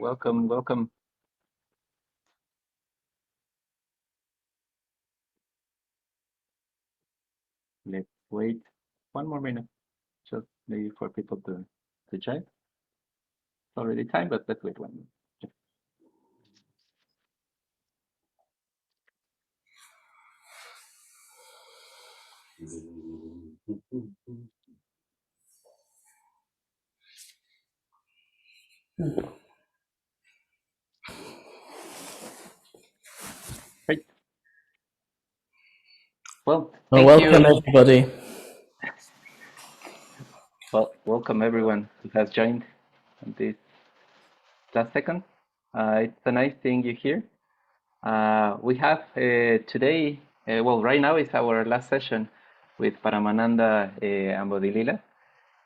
Welcome, welcome. Let's wait 1 more minute, just maybe for people to join. It's already time, but let's wait 1 minute. Great. Well, thank Welcome, you. everybody. Well, welcome everyone who has joined on this last second. It's a nice seeing you here. We have today, well, right now is our last session with Paramananda and Bodhilila.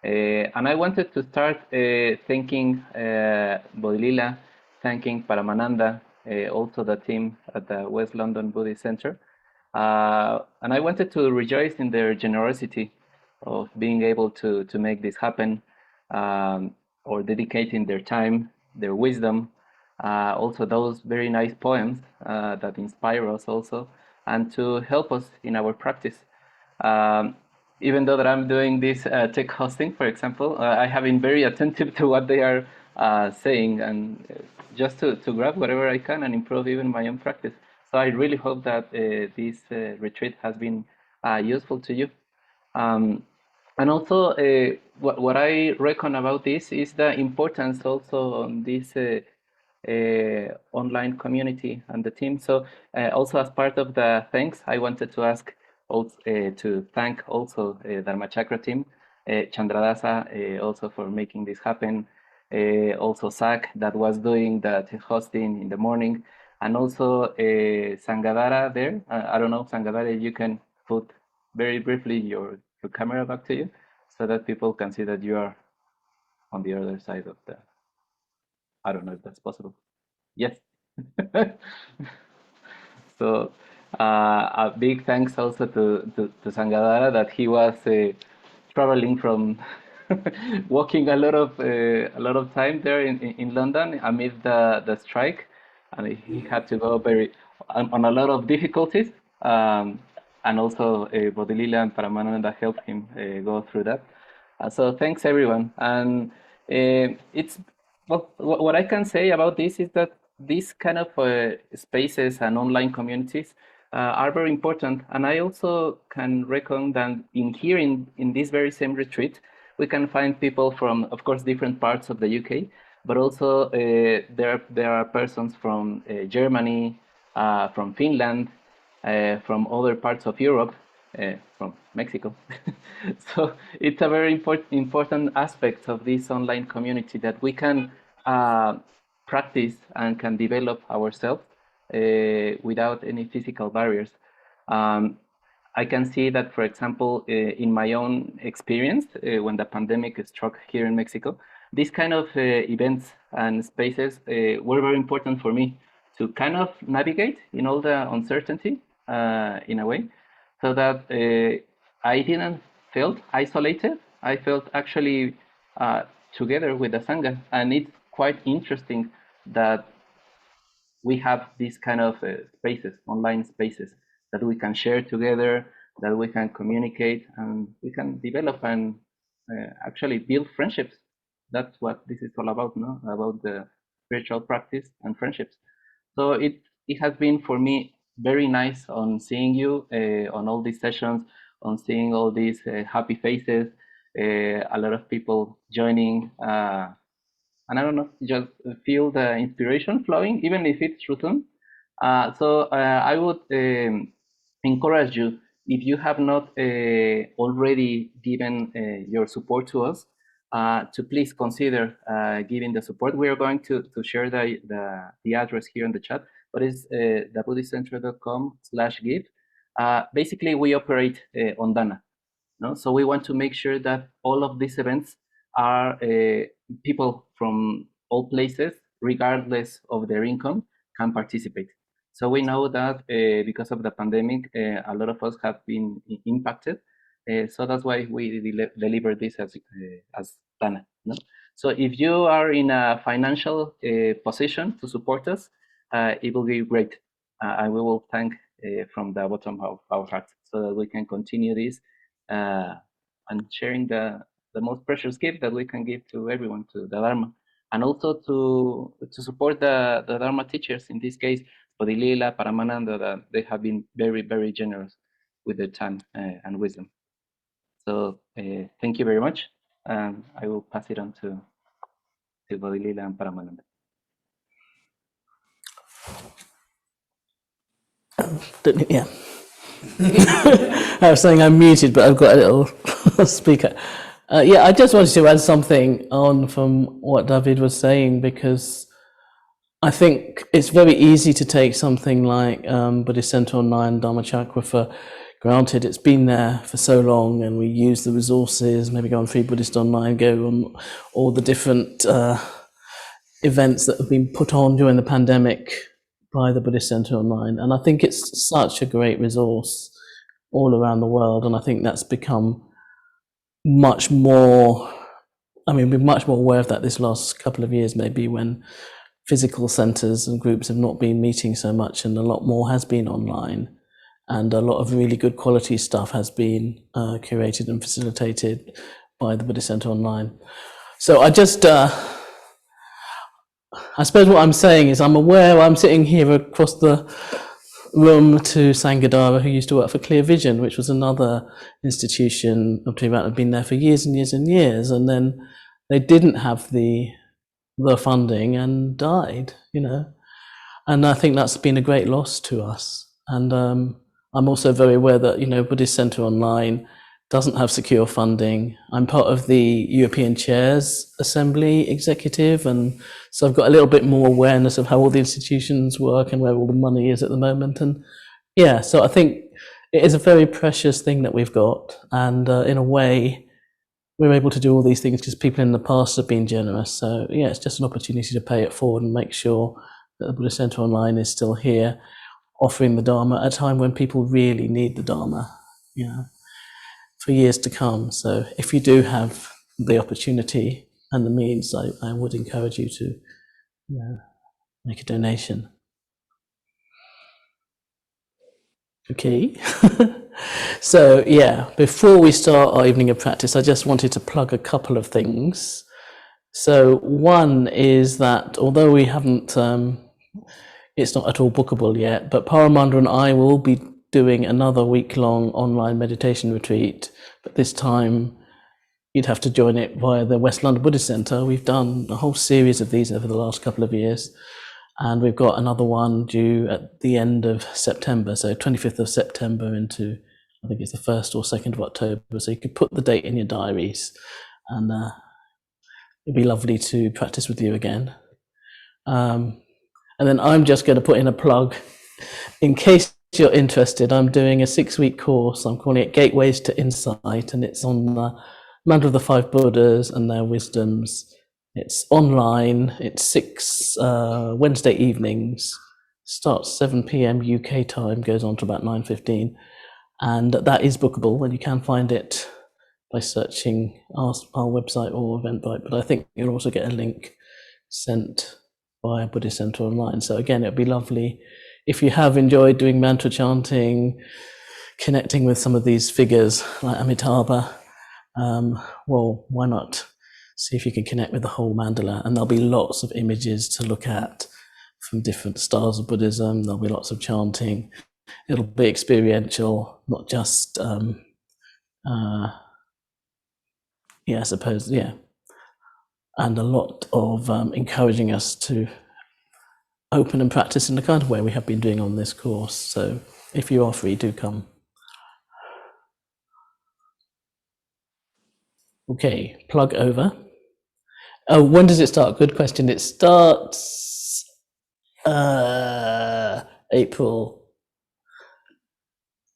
And I wanted to start thanking Bodhilila, thanking Paramananda, also the team at the West London Buddhist Center. And I wanted to rejoice in their generosity of being able to make this happen, or dedicating their time, their wisdom, also those very nice poems that inspire us also, and to help us in our practice. Um, Even though that I'm doing this tech hosting, for example, I have been very attentive to what they are saying, and just to grab whatever I can and improve even my own practice. So I really hope that this retreat has been useful to you. Um, and also, what I reckon about this is the importance also on this online community and the team. So also as part of the thanks, I wanted to ask also, to thank also Dharma Chakra team, Chandradasa also for making this happen, also Zach that was doing the hosting in the morning, and also Sangadara there. I don't know, Sangadara, you can put very briefly your camera back to you so that people can see that you are on the other side of the, I don't know if that's possible. Yes. So a big thanks also to Sangadara that he was traveling from walking a lot of time there in London amid the strike, and he had to go very on a lot of difficulties. And also Bodhilila and Paramananda helped him go through that. So thanks everyone. And it's well, what I can say about this is that these kind of spaces and online communities are very important. And I also can reckon that in here in this very same retreat, we can find people from, of course, different parts of the UK, but also there are persons from Germany, from Finland, from other parts of Europe, from Mexico. So it's a very important aspect of this online community that we can practice and can develop ourselves without any physical barriers. Um, I can see that, for example, in my own experience, when the pandemic struck here in Mexico, these kind of events and spaces were very important for me to kind of navigate in all the uncertainty in a way, so that I didn't felt isolated. I felt actually together with the Sangha, and it's quite interesting that we have these kind of spaces, online spaces that we can share together, that we can communicate, and we can develop and actually build friendships. That's what this is all about, no? About the spiritual practice and friendships. So it has been for me very nice on seeing you on all these sessions, on seeing all these happy faces, a lot of people joining. And I don't know, just feel the inspiration flowing, even if it's routine. So I would encourage you, if you have not already given your support to us, to please consider giving the support. We are going to share the address here in the chat, but it's thebuddhistcenter.com/give. Basically, we operate on Dana. No? So we want to make sure that all of these events are people from all places, regardless of their income, can participate. So we know that because of the pandemic, a lot of us have been impacted. So that's why we deliver this as Dana. No? So if you are in a financial position to support us, it will be great. And we will thank from the bottom of our hearts so that we can continue this and sharing the most precious gift that we can give to everyone, to the Dharma. And also to support the Dharma teachers, in this case, Bodhilila, Paramananda, that they have been very, very generous with their time and wisdom. So thank you very much. I will pass it on to Bodhilila and Paramananda. Yeah. I was saying I'm muted, but I've got a little speaker. Yeah, I just wanted to add something on from what David was saying, because I think it's very easy to take something like Buddhist Center Online, Dharmachakra for granted. It's been there for so long, and we use the resources, maybe go on Free Buddhist Online, go on all the different events that have been put on during the pandemic by the Buddhist Center Online. And I think it's such a great resource all around the world. And I think that's become much more, we're much more aware of that this last couple of years, maybe, when physical centers and groups have not been meeting so much, and a lot more has been online. And a lot of really good quality stuff has been curated and facilitated by the Buddhist Center Online. So I just, I suppose what I'm saying is I'm aware I'm sitting here across the room to Sangadara, who used to work for Clear Vision, which was another institution of Tibetan, had been there for years and years and years, and then they didn't have the funding and died, and I think that's been a great loss to us. And I'm also very aware that Buddhist Center Online doesn't have secure funding. I'm part of the European Chairs Assembly Executive, and so I've got a little bit more awareness of how all the institutions work and where all the money is at the moment. And yeah, so I think it is a very precious thing that we've got, and in a way we're able to do all these things because people in the past have been generous. So yeah, it's just an opportunity to pay it forward and make sure that the Buddhist Center Online is still here, offering the Dharma at a time when people really need the Dharma, for years to come. So if you do have the opportunity and the means, I would encourage you to make a donation. Okay. So yeah, before we start our evening of practice, I just wanted to plug a couple of things. So one is that although we haven't, it's not at all bookable yet, but Paramananda and I will be doing another week-long online meditation retreat, but this time you'd have to join it via the West London Buddhist Centre. We've done a whole series of these over the last couple of years, and we've got another one due at the end of September, so 25th of September into, I think it's the 1st or 2nd of October, so you could put the date in your diaries, and it'd be lovely to practice with you again. And then I'm just going to put in a plug, in case you're interested. I'm doing a 6-week course. I'm calling it Gateways to Insight, and it's on the Mantra of the Five Buddhas and their wisdoms. It's online. It's Wednesday evenings. Starts 7 p.m. UK time, goes on to about 9:15, and that is bookable, and you can find it by searching our website or Eventbrite. But I think you'll also get a link sent via Buddhist Center Online. So again, it'd be lovely if you have enjoyed doing mantra chanting, connecting with some of these figures like Amitabha. Well, why not see if you can connect with the whole mandala? And there'll be lots of images to look at from different styles of Buddhism. There'll be lots of chanting. It'll be experiential, not just I suppose, and a lot of encouraging us to open and practice in the kind of way we have been doing on this course. So if you are free, do come. Okay, plug over. Oh, when does it start? Good question. It starts April.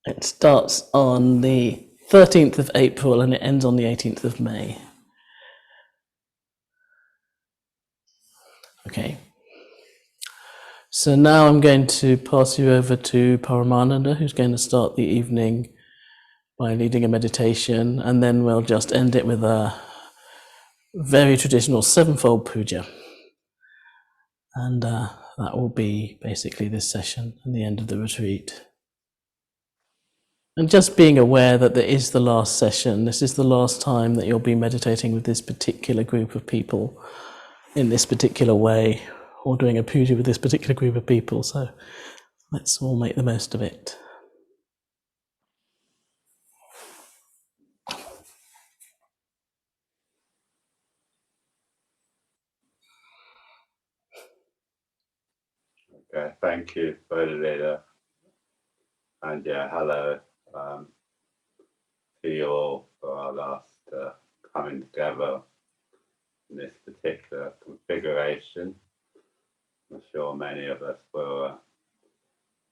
It starts on the 13th of April and it ends on the 18th of May. Okay. So now I'm going to pass you over to Paramananda, who's going to start the evening by leading a meditation, and then we'll just end it with a very traditional sevenfold puja. And that will be basically this session and the end of the retreat. And just being aware that there is the last session, this is the last time that you'll be meditating with this particular group of people in this particular way, or doing a puja with this particular group of people. So let's all make the most of it. Okay, thank you, Bodhidharma. And yeah, hello to you all for our last coming together in this particular configuration. I'm sure many of us will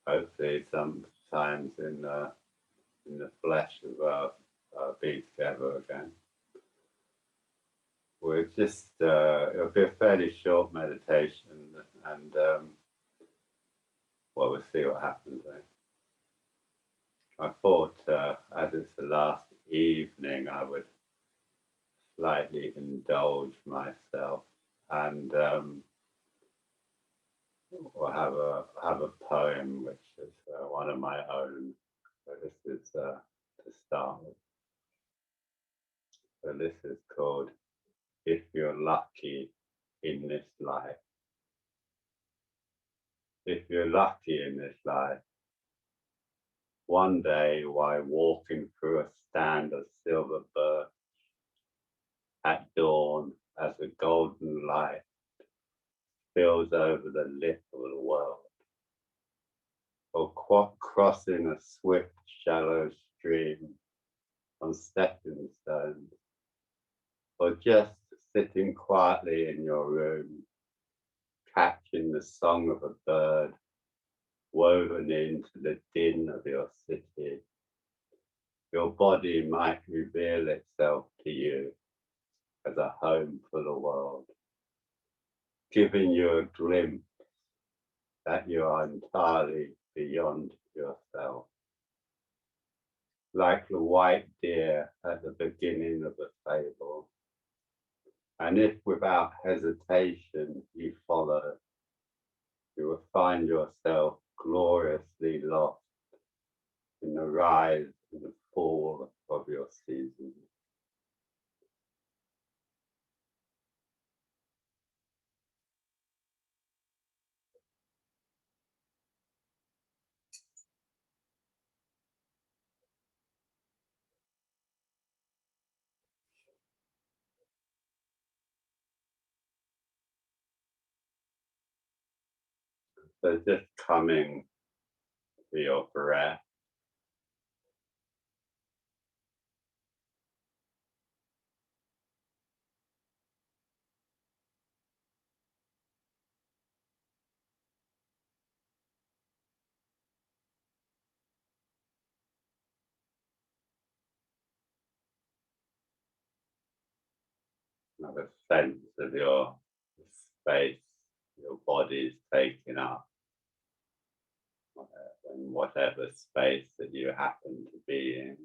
hopefully sometimes in the flesh as well be together again. We'll just, it'll be a fairly short meditation and well, we'll see what happens. I thought as it's the last evening, I would slightly indulge myself and or have a poem which is one of my own. So this is to start with. So this is called "If You're Lucky in This Life." If you're lucky in this life, one day while walking through a stand of silver birch at dawn, as the golden light spills over the lip of the world, or crossing a swift, shallow stream on stepping stones, or just sitting quietly in your room, catching the song of a bird woven into the din of your city, your body might reveal itself to you as a home for the world, giving you a glimpse that you are entirely beyond yourself. Like the white deer at the beginning of the fable. And if without hesitation you follow, you will find yourself gloriously lost in the rise and the fall of your season. So just coming to your breath. Have a sense of your space your body's taking up, in whatever space that you happen to be in.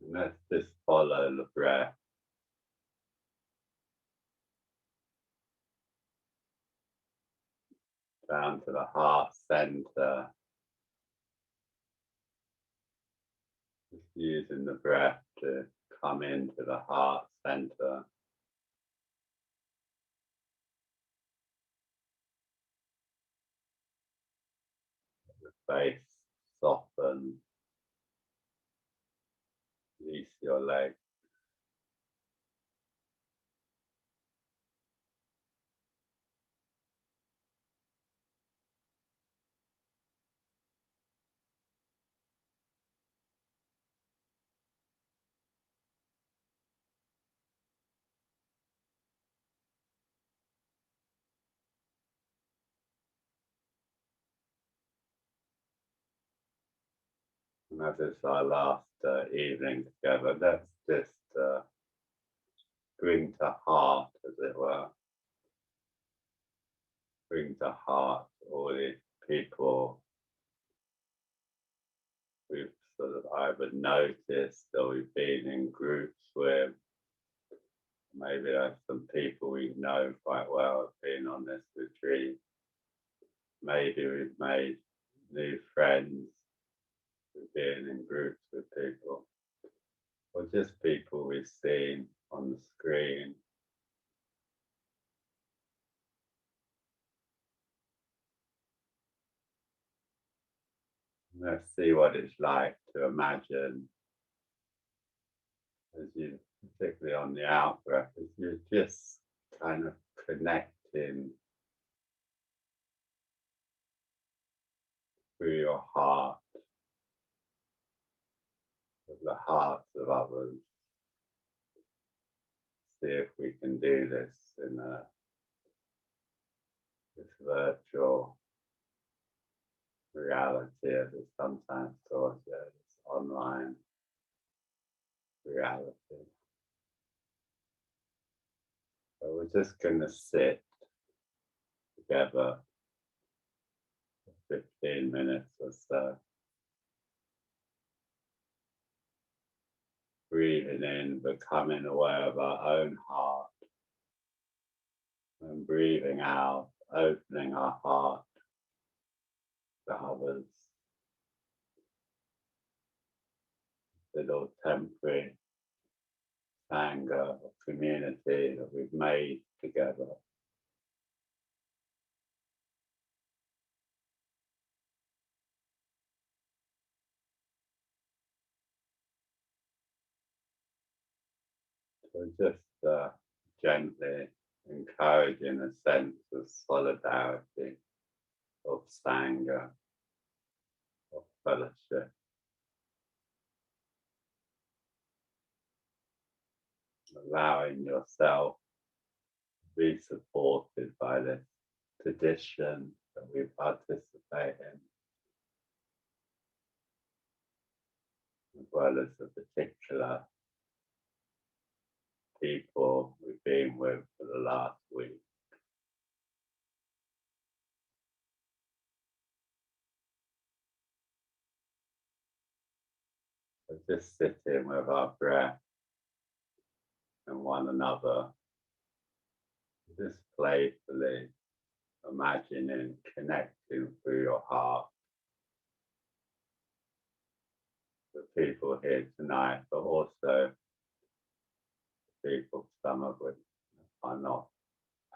And let's just follow the breath down to the heart center, just using the breath to come into the heart center. The face soften, release your legs. And as it's our last evening together, let's just bring to heart, as it were, bring to heart all these people we've sort of either noticed or we've been in groups with. Maybe there's some people we know quite well have been on this retreat. Maybe we've made new friends with being in groups with people, or just people we've seen on the screen. Let's see what it's like to imagine, as you, particularly on the out breath, as you're just kind of connecting through your heart with the hearts of others. See if we can do this in this virtual reality, as it's sometimes called, this online reality. So we're just going to sit together for 15 minutes or so. Breathing in, becoming aware of our own heart, and breathing out, opening our heart to others. Little temporary sangha of community that we've made together. So just gently encouraging a sense of solidarity, of sangha, of fellowship. Allowing yourself to be supported by this tradition that we participate in, as well as the particular people we've been with for the last week. So just sitting with our breath and one another, just playfully imagining connecting through your heart with people here tonight, but also people, some of which are not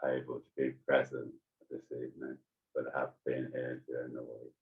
able to be present this evening, but have been here during the week.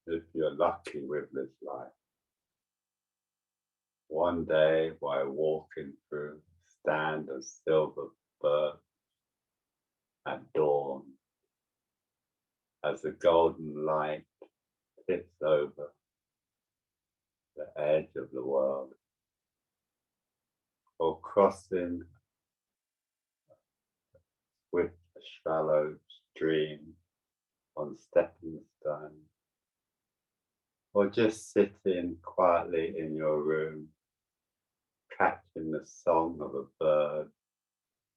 if you're lucky with this life. One day, while walking through a stand of silver birch at dawn, as the golden light tips over the edge of the world, or crossing with a shallow stream on stepping stones, or just sitting quietly in your room, catching the song of a bird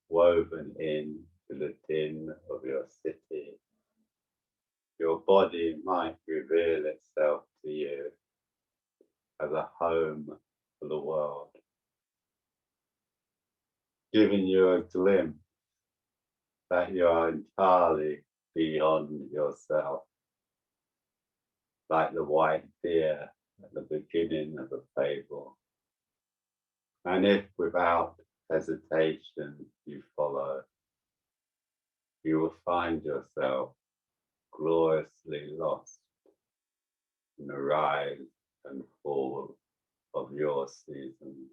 woven in to the din of your city, your body might reveal itself to you as a home for the world, giving you a glimpse that you are entirely beyond yourself, like the white deer at the beginning of a fable. And if without hesitation you follow, you will find yourself gloriously lost in the rise and fall of your season.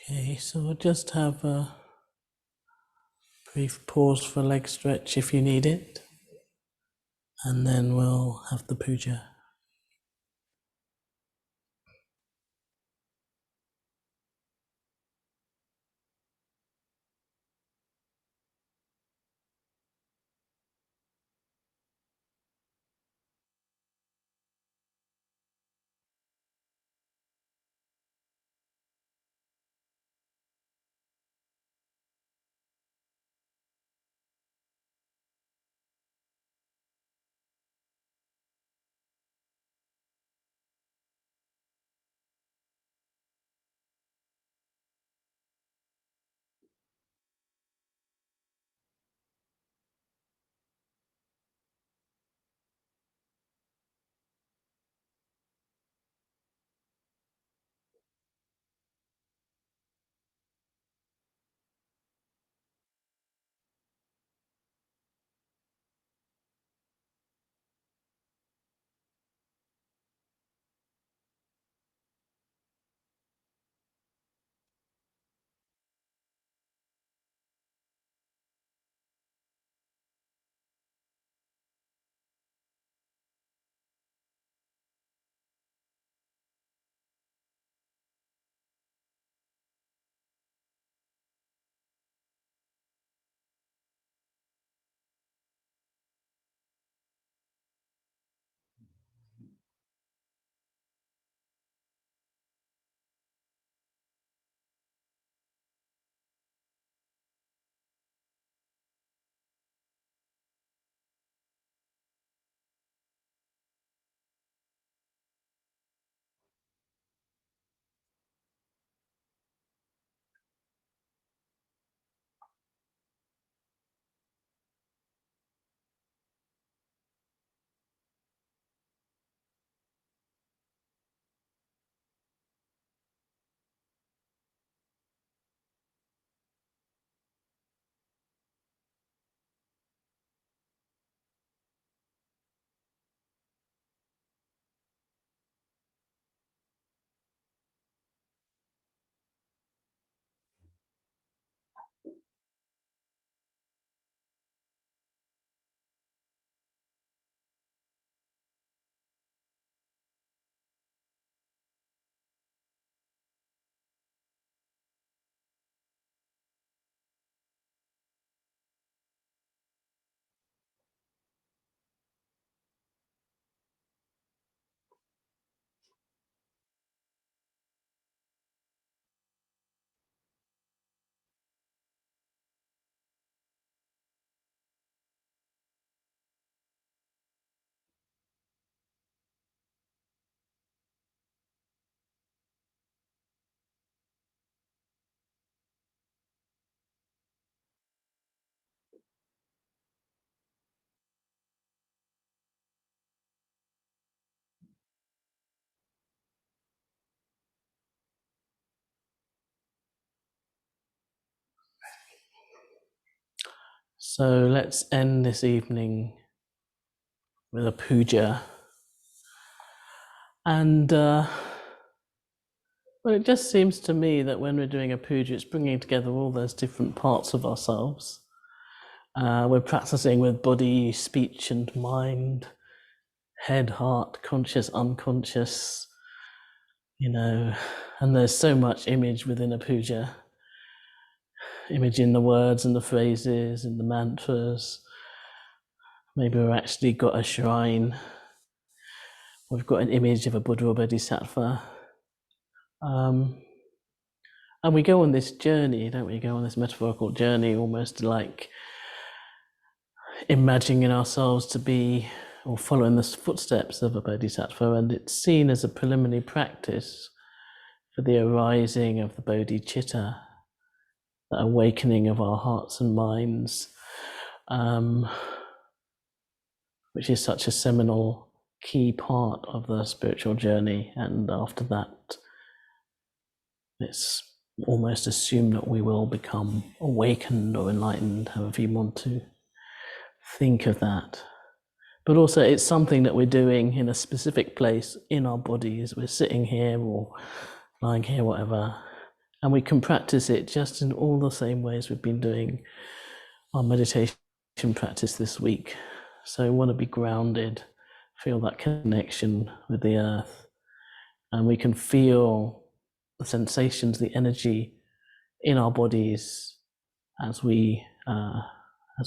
Okay, so we'll just have a brief pause for leg stretch if you need it, and then we'll have the puja. So let's end this evening with a puja. And well, it just seems to me that when we're doing a puja, it's bringing together all those different parts of ourselves. We're practicing with body, speech, and mind, head, heart, conscious, unconscious, and there's so much image within a puja. Image in the words and the phrases and the mantras. Maybe we've actually got a shrine. We've got an image of a Buddha or Bodhisattva. And we go on this journey, don't we? Go on this metaphorical journey, almost like imagining ourselves to be or following the footsteps of a Bodhisattva, and it's seen as a preliminary practice for the arising of the bodhicitta, the awakening of our hearts and minds, which is such a seminal key part of the spiritual journey. And after that, it's almost assumed that we will become awakened or enlightened, however you want to think of that. But also it's something that we're doing in a specific place in our bodies. We're sitting here or lying here, whatever, and we can practice it just in all the same ways we've been doing our meditation practice this week. So we want to be grounded, feel that connection with the earth, and we can feel the sensations, the energy in our bodies as we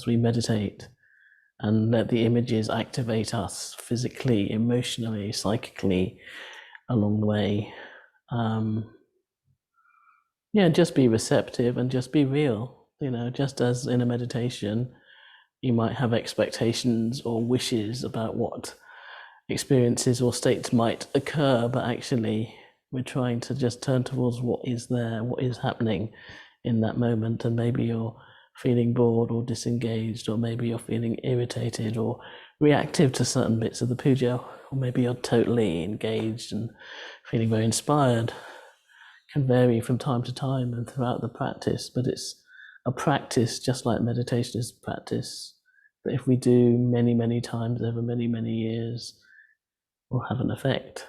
meditate, and let the images activate us physically, emotionally, psychically along the way. Just be receptive and just be real. Just as in a meditation, you might have expectations or wishes about what experiences or states might occur, but actually we're trying to just turn towards what is there, what is happening in that moment. And maybe you're feeling bored or disengaged, or maybe you're feeling irritated or reactive to certain bits of the puja, or maybe you're totally engaged and feeling very inspired. It can vary from time to time and throughout the practice, but it's a practice just like meditation is a practice that if we do many, many times over many, many years, will have an effect.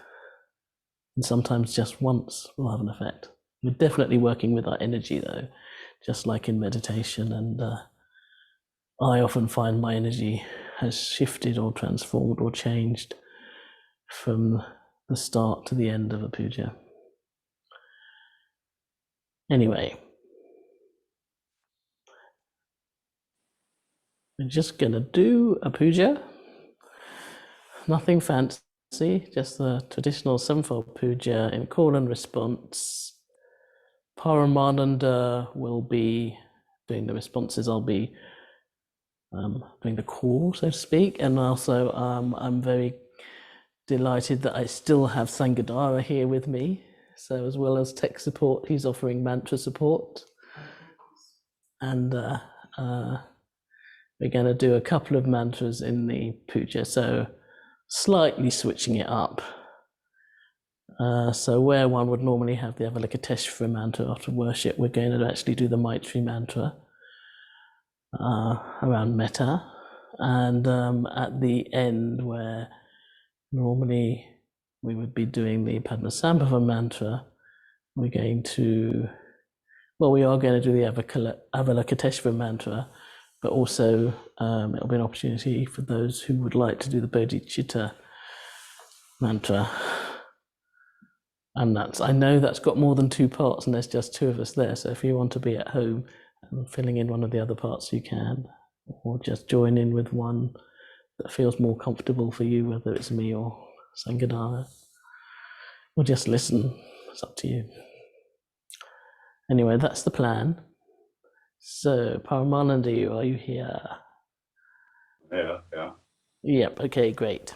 And sometimes just once will have an effect. We're definitely working with our energy though, just like in meditation, and I often find my energy has shifted or transformed or changed from the start to the end of a puja. Anyway, we're just gonna do a puja, nothing fancy, just the traditional sevenfold puja in call and response. Paramananda will be doing the responses. I'll be doing the call, so to speak. And also I'm very delighted that I still have Sangadara here with me. So as well as tech support, he's offering mantra support. And we're going to do a couple of mantras in the puja, so slightly switching it up. So where one would normally have the Avalokiteshvara mantra after worship, we're going to actually do the Maitri mantra around metta. And at the end, where normally we would be doing the Padmasambhava mantra, we are going to do the Avalokiteshvara mantra, but also it'll be an opportunity for those who would like to do the Bodhicitta mantra. And I know that's got more than two parts, and there's just two of us there. So if you want to be at home and filling in one of the other parts, you can, or just join in with one that feels more comfortable for you, whether it's me or Sangadara, or just listen. It's up to you. Anyway, that's the plan. So, Paramananda, are you here? Yeah. Yep, okay, great.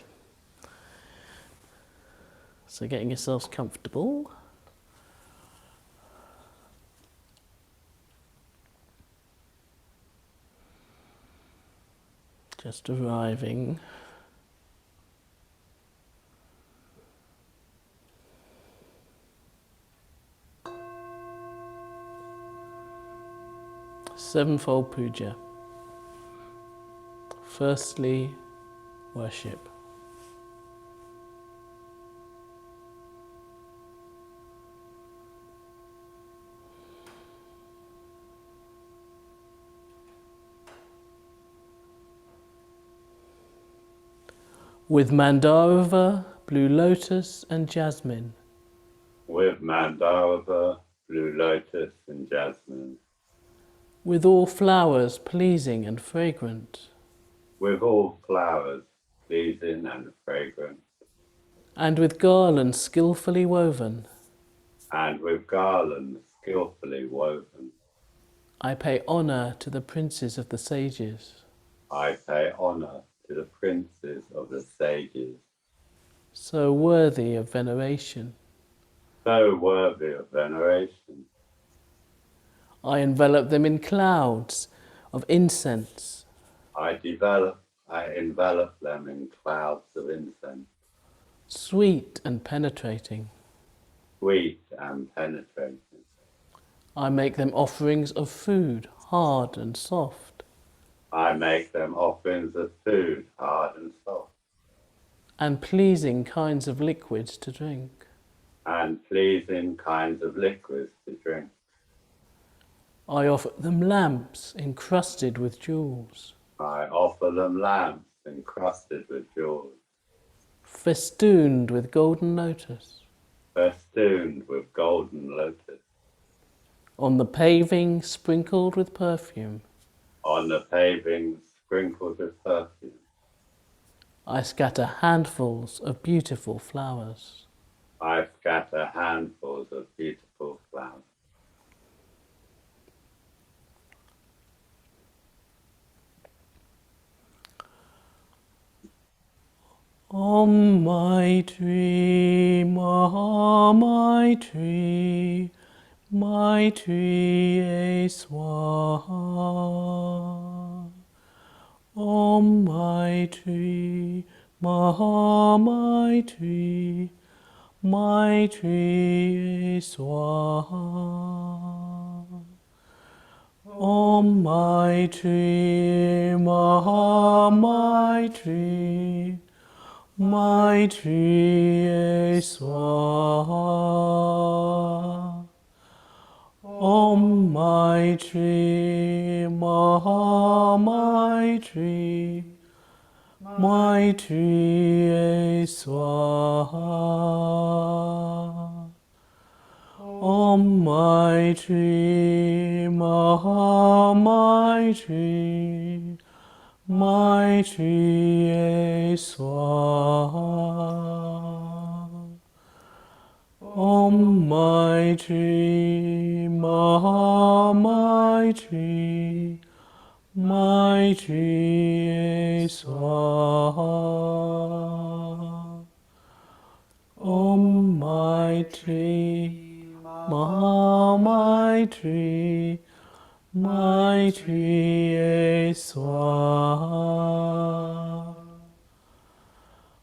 So getting yourselves comfortable. Just arriving. Sevenfold puja. Firstly, worship. With Mandava, blue lotus and jasmine. With Mandava, blue lotus and jasmine. With all flowers pleasing and fragrant. With all flowers pleasing and fragrant. And with garlands skillfully woven. And with garlands skillfully woven. I pay honour to the princes of the sages. I pay honour to the princes of the sages, So worthy of veneration. so worthy of veneration. I envelop them in clouds of incense. I envelop them in clouds of incense, Sweet and penetrating. sweet and penetrating. I make them offerings of food, hard and soft. I make them offerings of food, hard and soft, And pleasing kinds of liquids to drink. and pleasing kinds of liquids to drink. I offer them lamps encrusted with jewels. I offer them lamps encrusted with jewels, Festooned with golden lotus. festooned with golden lotus. On the paving sprinkled with perfume. On the paving sprinkled with perfume. I scatter handfuls of beautiful flowers. I scatter handfuls of beautiful flowers. Om my tree, my tree, my tree, swaha. Om my tree, my tree, my tree, swaha. Om my tree, my tree, my tree, swaha. Om my tree, my tree, my tree, swaha. Om my tree, my tree, my tree, swaha. Om my tree, my tree, my tree, swaha. Om my tree, my tree, my tree, swaha.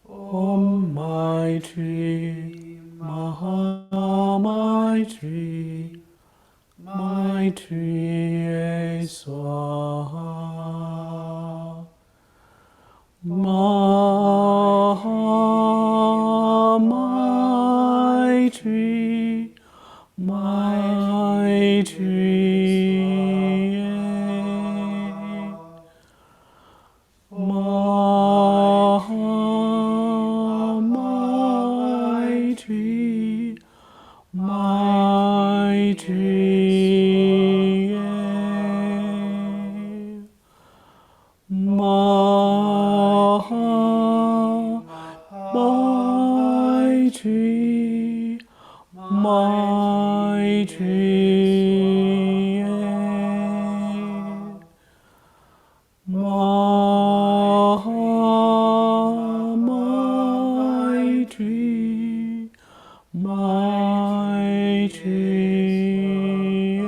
Om my tree, my tree, my tree, swaha. My tree, my tree, my tree, my tree, my tree, my tree, my tree,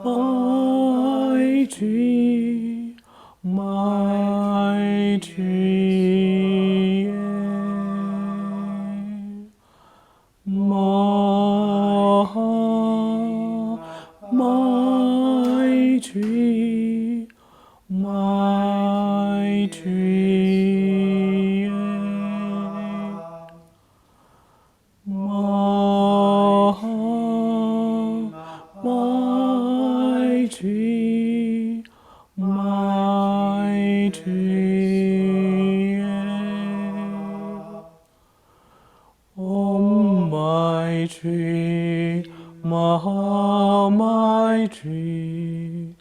my tree, my tree, my tree, my my tree, my tree, my tree, my tree, oh my tree, my tree,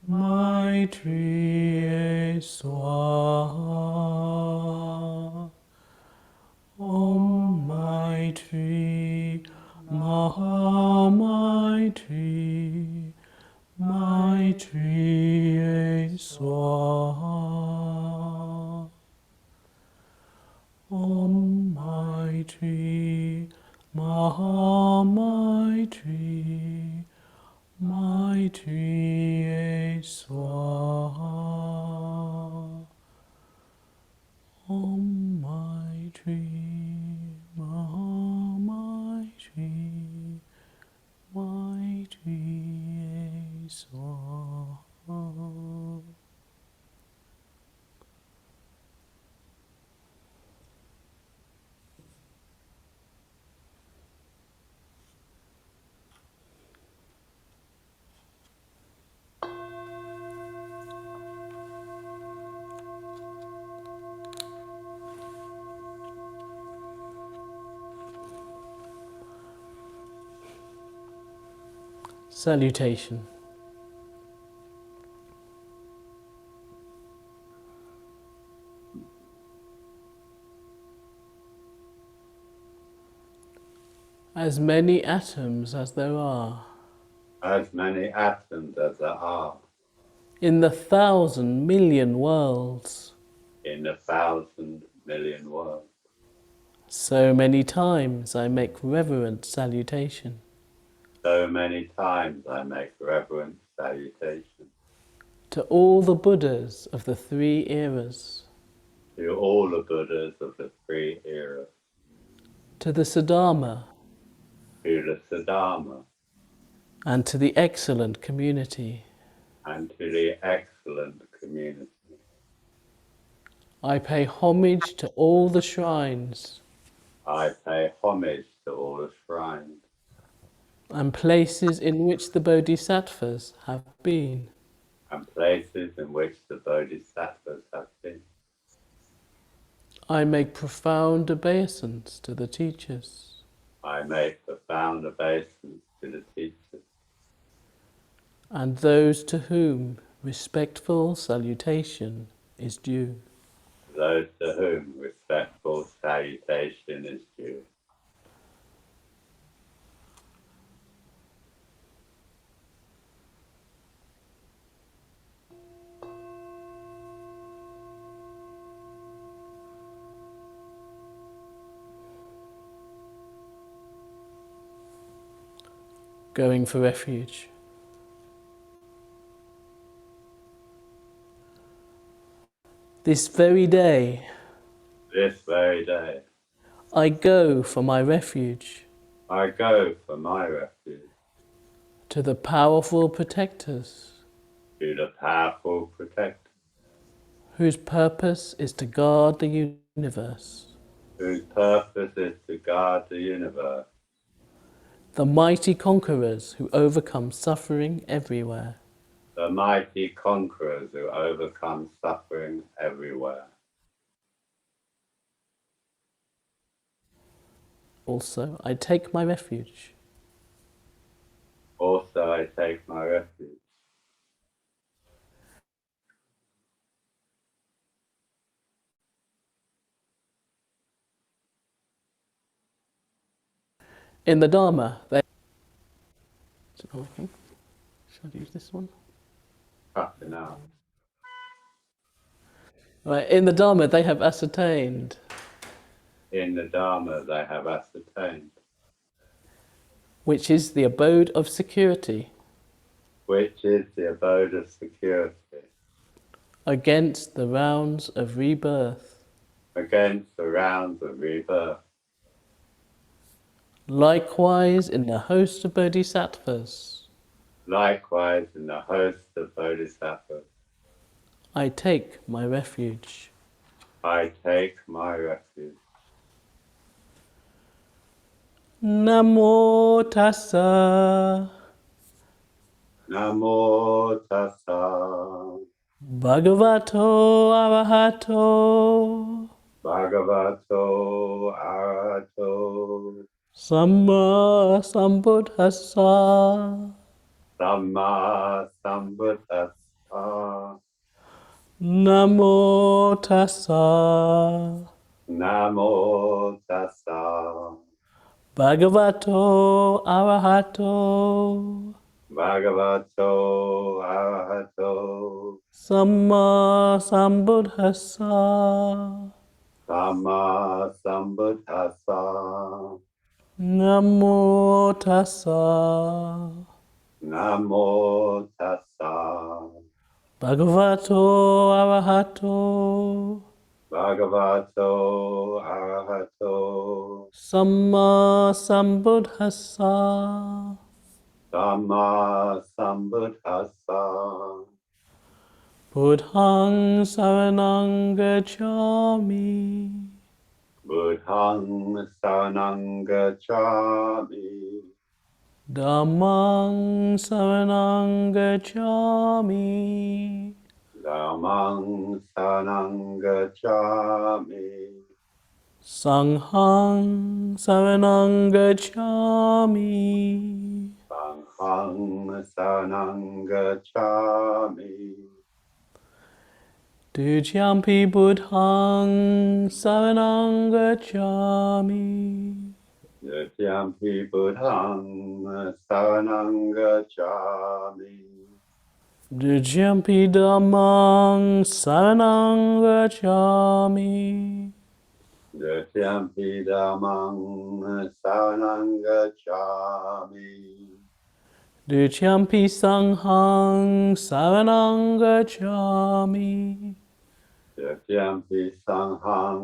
my tree, swa. Oh my tree, my tree, my tree, swa. Oh my tree, my tree, my tree, swa. Oh my tree, my tree, my tree, swa. Salutation. As many atoms as there are as many atoms as there are in the 1,000,000,000 worlds, in 1,000,000,000 worlds, so many times I make reverent salutation so many times I make reverent salutation to all the Buddhas of the 3 eras, to all the Buddhas of the 3 eras, to the Siddharma, to the Siddharma, and to the excellent community. and to the excellent community. I pay homage to all the shrines I pay homage to all the shrines and places in which the Bodhisattvas have been. and places in which the Bodhisattvas have been. I make profound obeisance to the teachers. I make profound obeisance to the teachers And those to whom respectful salutation is due. those to whom respectful salutation is due. Going for refuge. This very day, This very day, I go for my refuge I go for my refuge to the powerful protectors to the powerful protector, whose purpose is to guard the universe, whose purpose is to guard the universe, the mighty conquerors who overcome suffering everywhere. the mighty conquerors who overcome suffering everywhere. Also, I take my refuge Also, I take my refuge in the Dharma. Should I use this one? cutting out. Right, in the Dharma, they have ascertained In the Dharma, they have ascertained which is the abode of security which is the abode of security against the rounds of rebirth. against the rounds of rebirth. Likewise, in the host of bodhisattvas, Likewise in the host of Bodhisattvas, I take my refuge. I take my refuge. Namo tassa Namo tassa bhagavato arahato bhagavato arahato samma sambuddhassa. Samma sambuddhassa. Namo tassa Namo tassa bhagavato arahato bhagavato arahato samma sambuddhassa. Samma sambuddhassa. Namo tassa Namo tassa bhagavato arahato bhagavato arahato samma sambuddhassa. Samma sambuddhassa. Buddhang saranang gacchami. Buddhang saranang gacchami. Dhammang saranang gacchami. Dhammang saranang gacchami. Sanghang saranang gacchami. Sanghang saranang gacchami. Dujyampi buddhang saranang gacchami. Yatyampi buddhang saranang gacchami. Dujyampi dhammang saranang gacchami. Yatyampi dhammang saranang gacchami. Dujyampi sanghang saranang gacchami. Yatyampi sanghang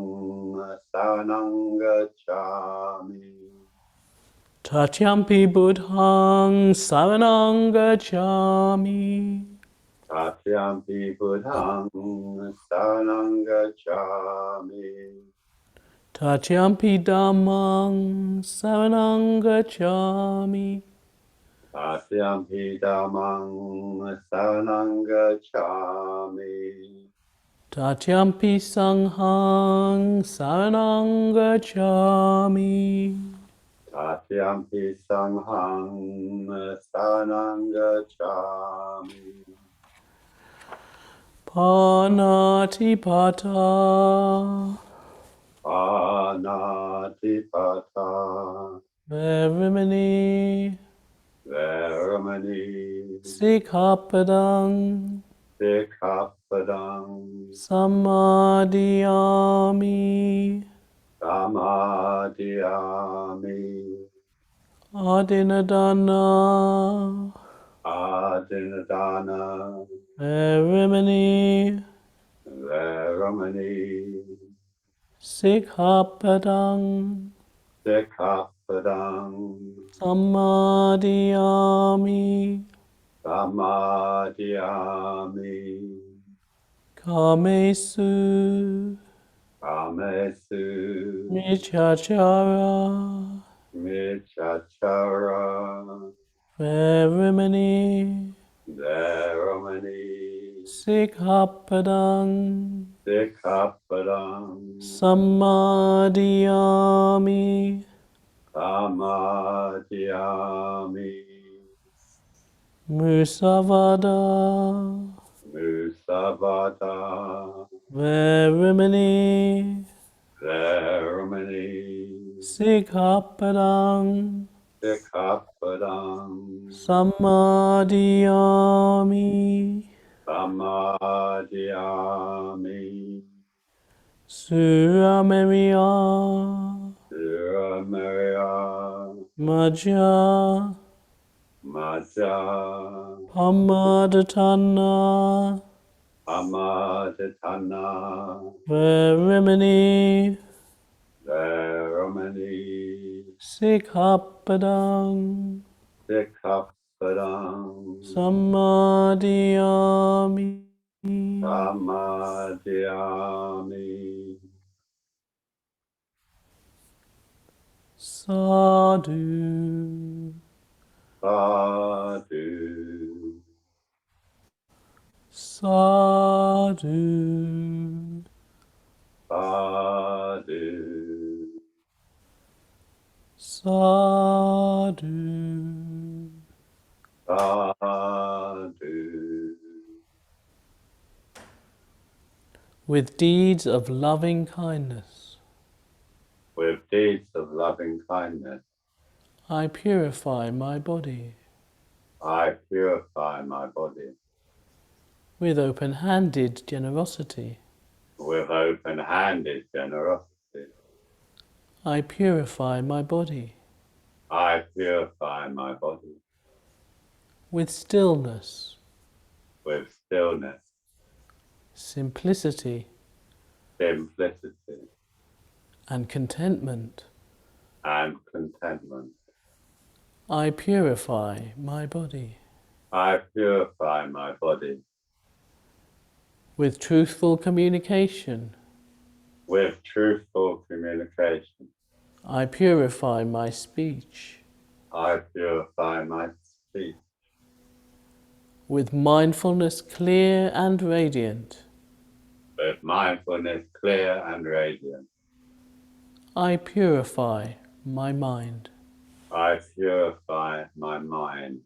saranang gacchami. Tatyampi buddhang saranang gacchami. Tatyampi buddhang saranang gacchami. Tatyampi dhammang saranang gacchami. Tatyampi dhammang saranang gacchami. Tatyampi sanghang saranang gacchami. Tatyampi sanghang saranang gacchami. Panatipata. Panatipata. Verimani. Veramani. Sikkhapadang. Sikkhapadang. Samadhiyami. Samadhiyami. Adinadana. Adinadana. Verimani. Veramani. Sikkhapadang. Sikkhapadang. Samadhiyami. Samadhiyami. Kamesu. Kamesu. Michachara. Michachara. Verimani. Veramani. Sikkhapadang. Sikkhapadang. Samadhiyami. Samadhiyami. Musavada. Musavada. Verimani. Veramani. Sikkhapadang. Sikkhapadang. Samadhiyami. Samadhiyami. Surameriya. Surameriya. Majja. Majja. Pamadatana. Amaditana. Verimani. Veramani. Sikkhapadang. Sikkhapadang. Samadhyami. Samadhyami. Sadhu. Sadhu. Sadhu. Sadhu. Sadhu. Sadhu. With deeds of loving kindness, With deeds of loving kindness, I purify my body. I purify my body. With open-handed generosity, With open-handed generosity, I purify my body. I purify my body. With stillness, With stillness, simplicity, simplicity, and contentment, and contentment, I purify my body. I purify my body. With truthful communication, With truthful communication, I purify my speech. I purify my speech. With mindfulness clear and radiant, With mindfulness clear and radiant, I purify my mind. I purify my mind.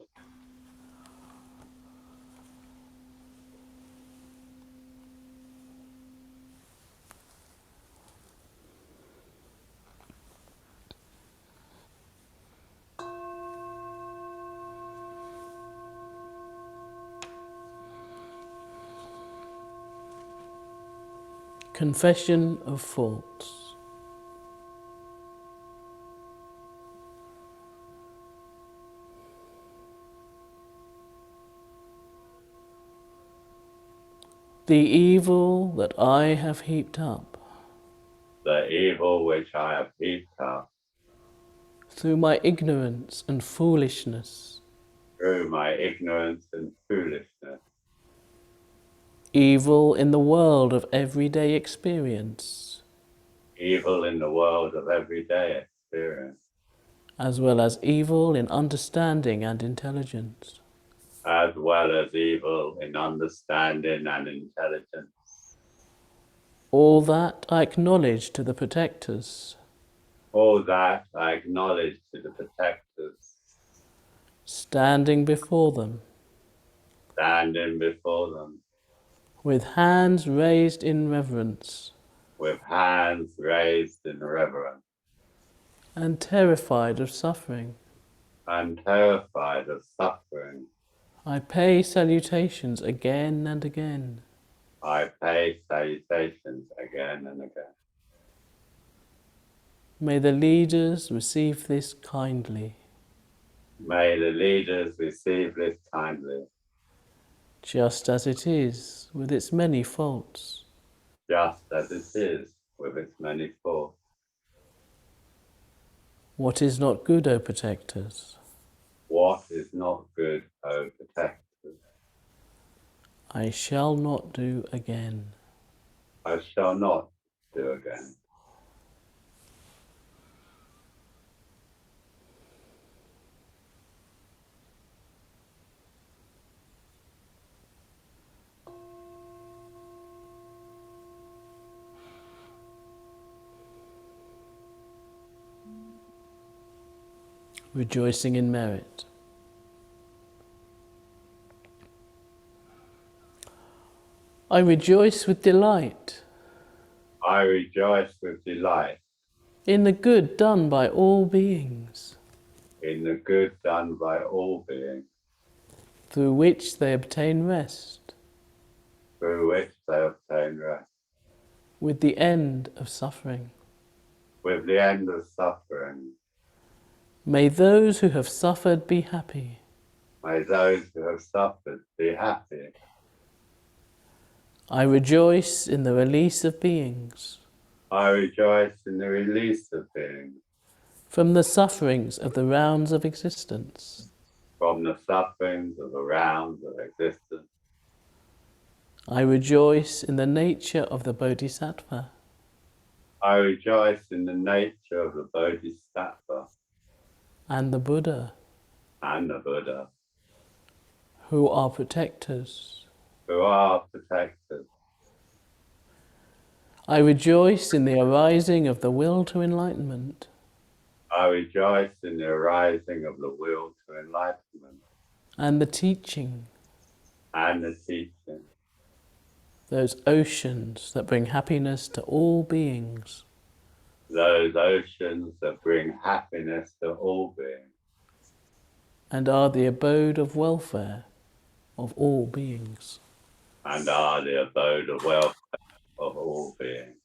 Confession of faults. The evil that I have heaped up The evil which I have heaped up through my ignorance and foolishness, through my ignorance and foolishness, evil in the world of everyday experience, evil in the world of everyday experience, as well as evil in understanding and intelligence. as well as evil in understanding and intelligence. All that I acknowledge to the protectors, All that I acknowledge to the protectors, standing before them, standing before them, with hands raised in reverence, with hands raised in reverence, and terrified of suffering. and terrified of suffering. I pay salutations again and again. I pay salutations again and again. May the leaders receive this kindly, May the leaders receive this kindly, just as it is with its many faults. just as it is with its many faults. What is not good, O protectors, What is not good, O protectors, I shall not do again. I shall not do again. Rejoicing in merit. I rejoice with delight I rejoice with delight in the good done by all beings, in the good done by all beings, through which they obtain rest, through which they obtain rest, with the end of suffering. with the end of suffering. May those who have suffered be happy. May those who have suffered be happy. I rejoice in the release of beings I rejoice in the release of beings from the sufferings of the rounds of existence. from the sufferings of the rounds of existence. I rejoice in the nature of the Bodhisattva I rejoice in the nature of the Bodhisattva and the Buddha, and the Buddha, who are protectors. who are protectors. I rejoice in the arising of the will to enlightenment I rejoice in the arising of the will to enlightenment and the teaching, and the teaching, those oceans that bring happiness to all beings. those oceans that bring happiness to all beings And are the abode of welfare of all beings. and are the abode of welfare of all beings.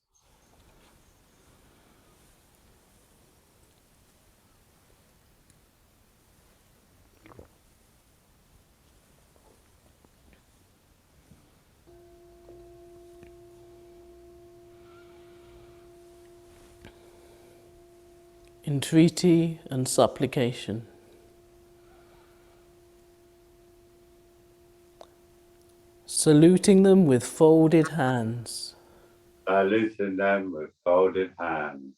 Entreaty and supplication. Saluting them with folded hands, Saluting them with folded hands,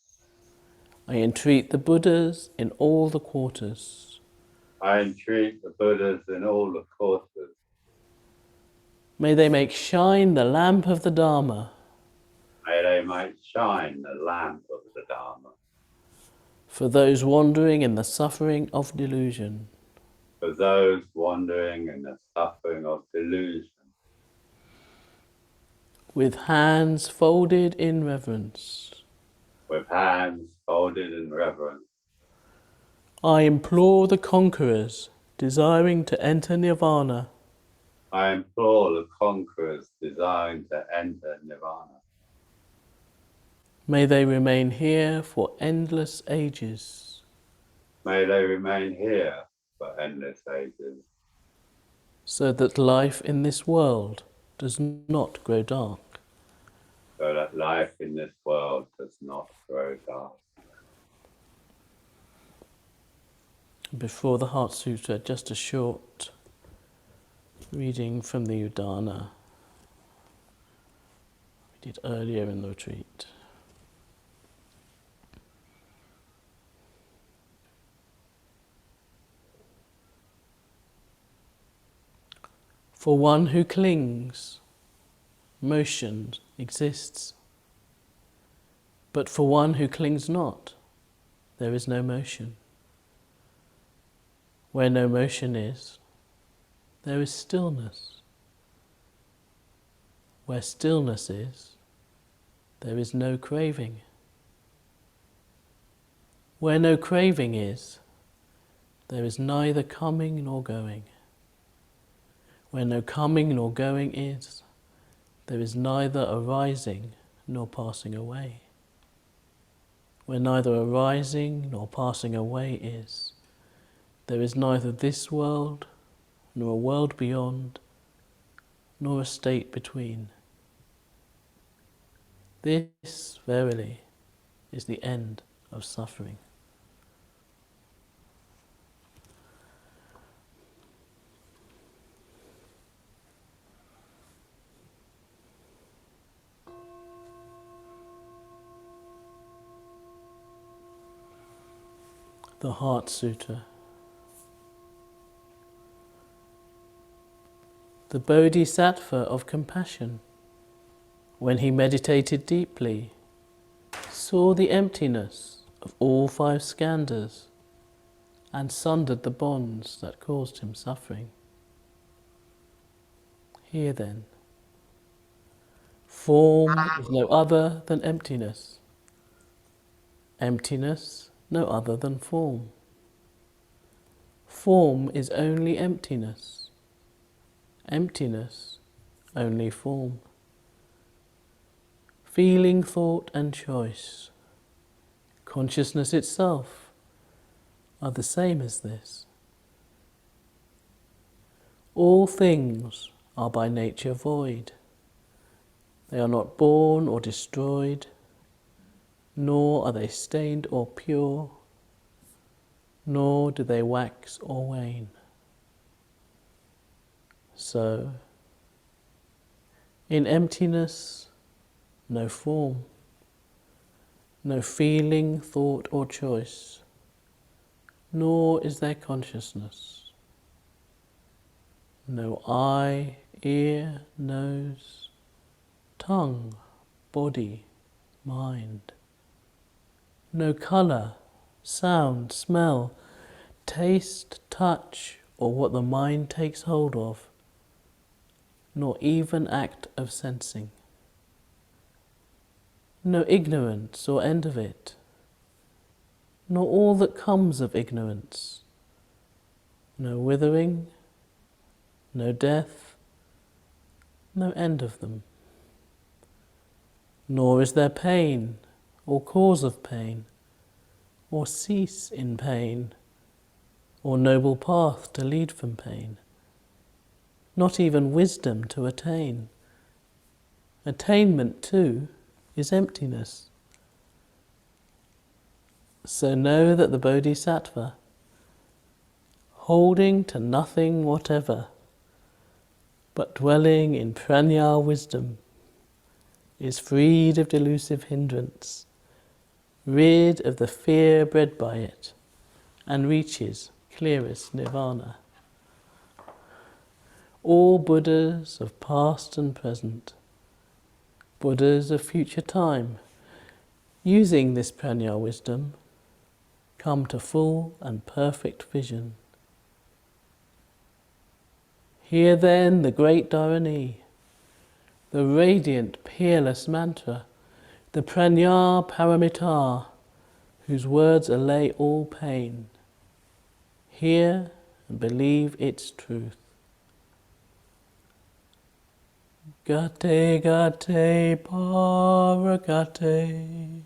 I entreat the Buddhas in all the quarters. I entreat the Buddhas in all the quarters. May they make shine the lamp of the Dharma May they make shine the lamp of the Dharma for those wandering in the suffering of delusion. for those wandering in the suffering of delusion. With hands folded in reverence, With hands folded in reverence, I implore the conquerors desiring to enter Nirvana, I implore the conquerors desiring to enter Nirvana. may they remain here for endless ages. May they remain here for endless ages, So that life in this world does not grow dark. so that life in this world does not grow dark. Before the Heart Sutra, just a short reading from the Udana we did earlier in the retreat. For one who clings, motion exists. But for one who clings not, there is no motion. Where no motion is, there is stillness. Where stillness is, there is no craving. Where no craving is, there is neither coming nor going. Where no coming nor going is, there is neither arising nor passing away. Where neither arising nor passing away is, there is neither this world, nor a world beyond, nor a state between. This, verily, is the end of suffering. The Heart Sutra. The Bodhisattva of compassion, when he meditated deeply, saw the emptiness of all five skandhas and sundered the bonds that caused him suffering. Here then, form is no other than emptiness. Emptiness no other than form. Form is only emptiness. Emptiness only form. Feeling, thought and choice, consciousness itself, are the same as this. All things are by nature void. They are not born or destroyed, nor are they stained or pure, nor do they wax or wane. So, in emptiness, no form, no feeling, thought, or choice, nor is there consciousness. No eye, ear, nose, tongue, body, mind. No colour, sound, smell, taste, touch, or what the mind takes hold of, nor even act of sensing. No ignorance or end of it, nor all that comes of ignorance. No withering, no death, no end of them. Nor is there pain, or cause of pain, or cease in pain, or noble path to lead from pain. Not even wisdom to attain. Attainment, too, is emptiness. So know that the Bodhisattva, holding to nothing whatever, but dwelling in prajna wisdom, is freed of delusive hindrance, rid of the fear bred by it, and reaches clearest nirvana. All Buddhas of past and present, Buddhas of future time, using this prajna wisdom, come to full and perfect vision. Hear then the great Dharani, the radiant, peerless mantra, the prajna paramita, whose words allay all pain. Hear and believe its truth. Gate gate paragate,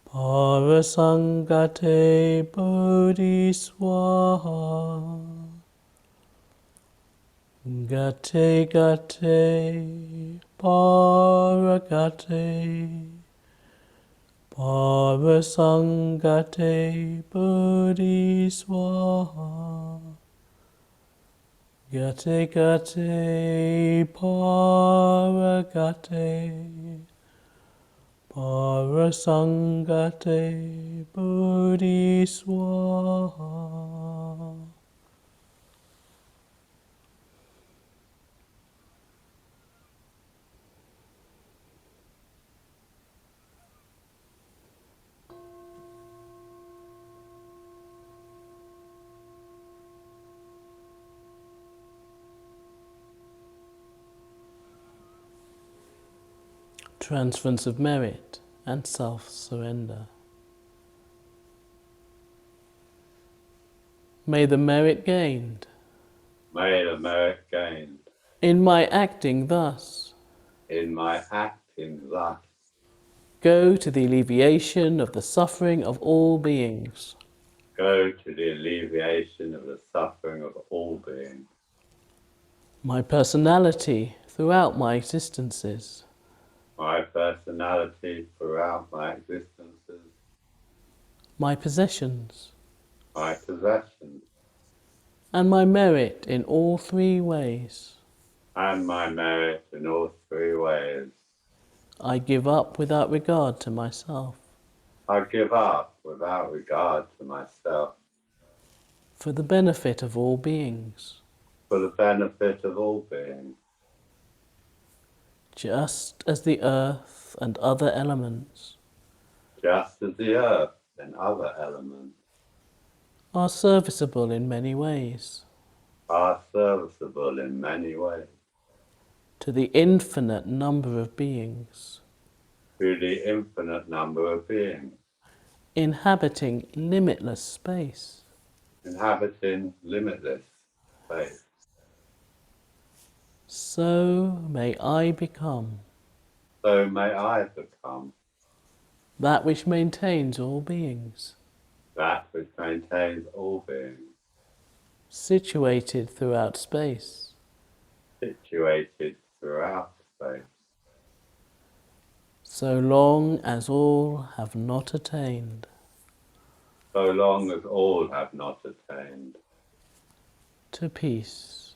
parasangate bodhiswaha. Gate gate paragate, parasangate bodhiswaha. Gate gate paragate, parasangate bodhiswaha. Transference of merit and self-surrender. May the merit gained May the merit gained in my acting thus in my acting thus go to the alleviation of the suffering of all beings. go to the alleviation of the suffering of all beings. My personality throughout my existences, My personality throughout my existences, my possessions, my possessions, and my merit in all three ways, and my merit in all three ways. I give up without regard to myself, I give up without regard to myself, for the benefit of all beings, for the benefit of all beings, just as the earth and other elements just as the earth and other elements are serviceable in many ways are serviceable in many ways to the infinite number of beings to the infinite number of beings, inhabiting limitless space. inhabiting limitless space. So may I become So may I become that which maintains all beings, that which maintains all beings, situated throughout space, situated throughout space, so long as all have not attained so long as all have not attained to peace,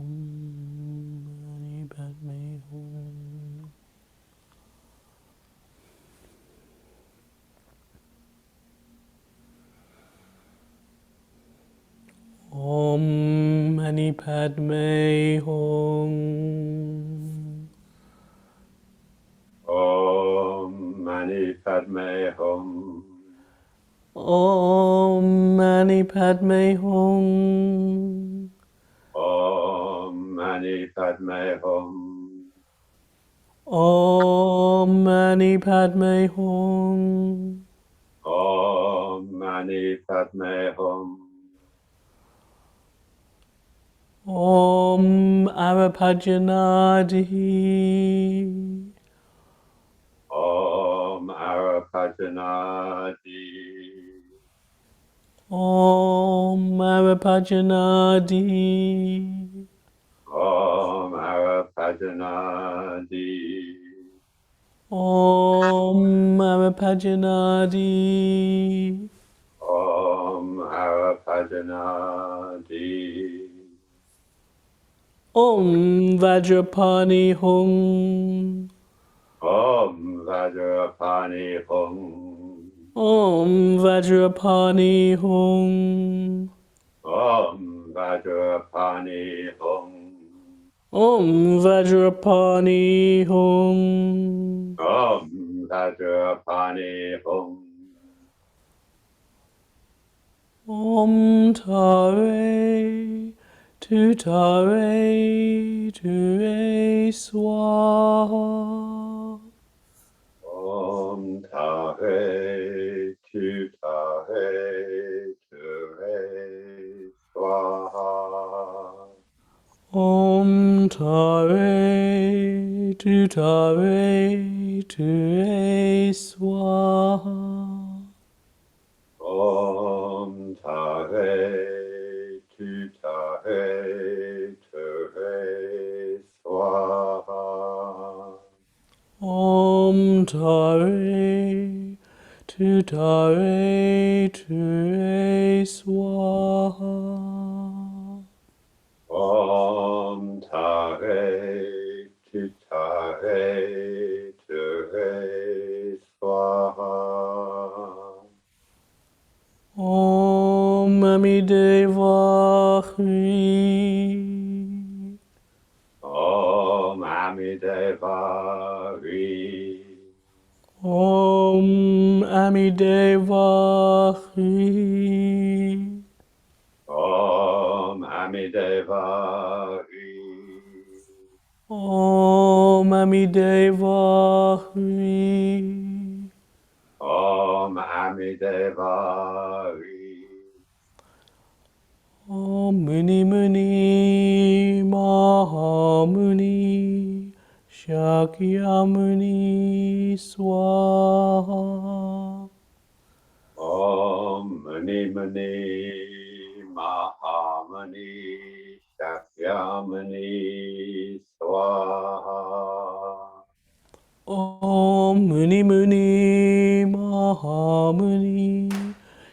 Mani Padme Hum. Om Mani Padme Hum. Om Mani Padme Hum. Om Mani Padme Hum. Om Mani Padme Hum. Om Mani Padme Hum. Om Arapajanadi. Om Arapajanadi. Om Arapajanadi. Om Arapajanadi. Om Arapajanadi. Om Arapajanadi. Om Vajrapani Hum. Om Vajrapani Hum. Om Vajrapani Hum. Om Vajrapani Hum. Om Vajrapani Hum. Om Vajrapani Hum. Om Tare Tutare Ture Swaha. Om Tare Tutare Ture Swaha. Om Tare Tutare Ture Swaha. Om Tare Tutare Ture Swaha. Om Tare Tutare Ture Swaha. Om Tare Tutare Ture Swaha. Om Amideva Hri. Om Amideva Hri. Om Amideva Hri. Om Amideva Hri. Om Amideva Hri. Om Amideva Hri. Om Muni Muni Mahamuni Shakyamuni Swaha. Om Mani Mani Mahamani Shakyamani Swaha. Om Muni Muni Mahamuni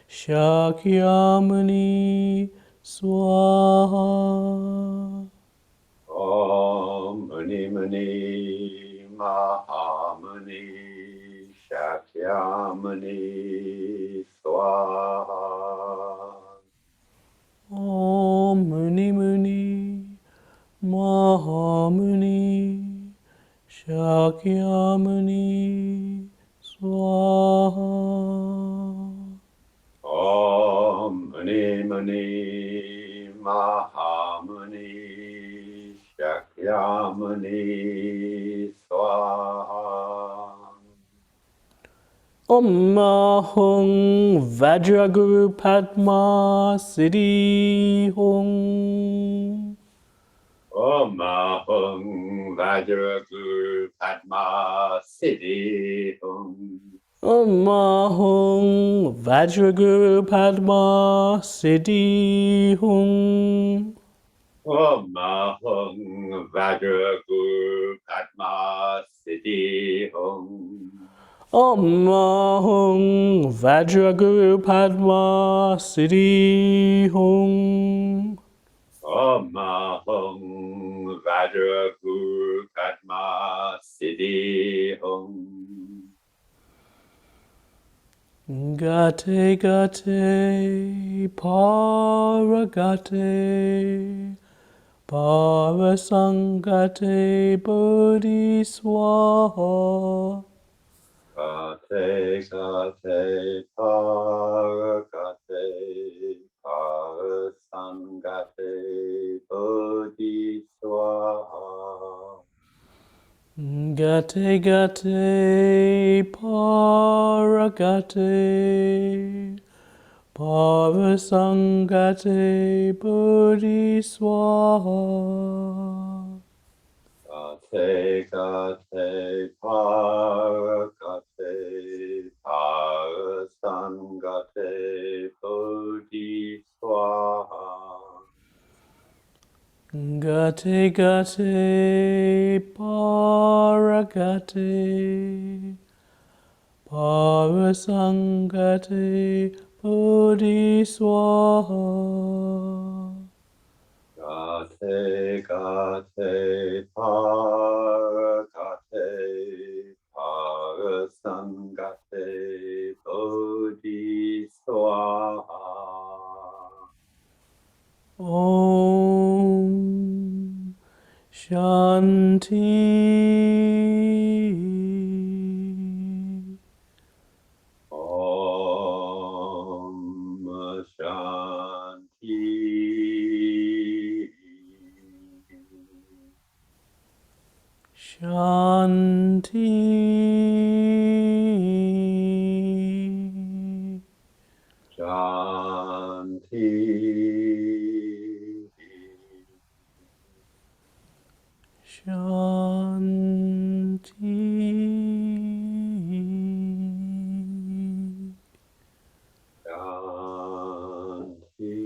Shakyamuni Swaha. Om Mani Mani Mahamani Shakyamani Swaha. Om Muni Muni Mahamuni Shakyamuni Swaha. Om Mani Mani Mahamani Shakyamani Swaha. Om Ahung Vajraguru Padma Siddhi Hung. Om Ahung Vajraguru Padma Siddhi Hum. Om Ahung Vajraguru Padma Siddhi Hung. Om Ahung Vajraguru Padma Siddhi Hum. Om Ahung Vajraguru Padma Siddhi Hung. Om Ahung Vajraguru Padma Siddhi Hum. Gate gate paragate parasangate bodhiswaha. Gate gate paragate parasangate bodhiswaha. Gate gate paragate parasangate bodhiswaha. Gate gate paragate parasangate bodhiswaha. Gate gate paragate parasangate bodhiswaha. Gate gate paragate parasangate bodhiswaha. Om Shanti. Om Shanti. Shanti. Shanti. Shanti. Shanti.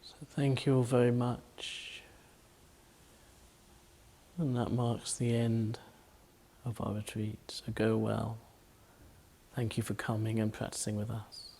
So thank you all very much. And that marks the end of our retreat. So go well. Thank you for coming and practicing with us.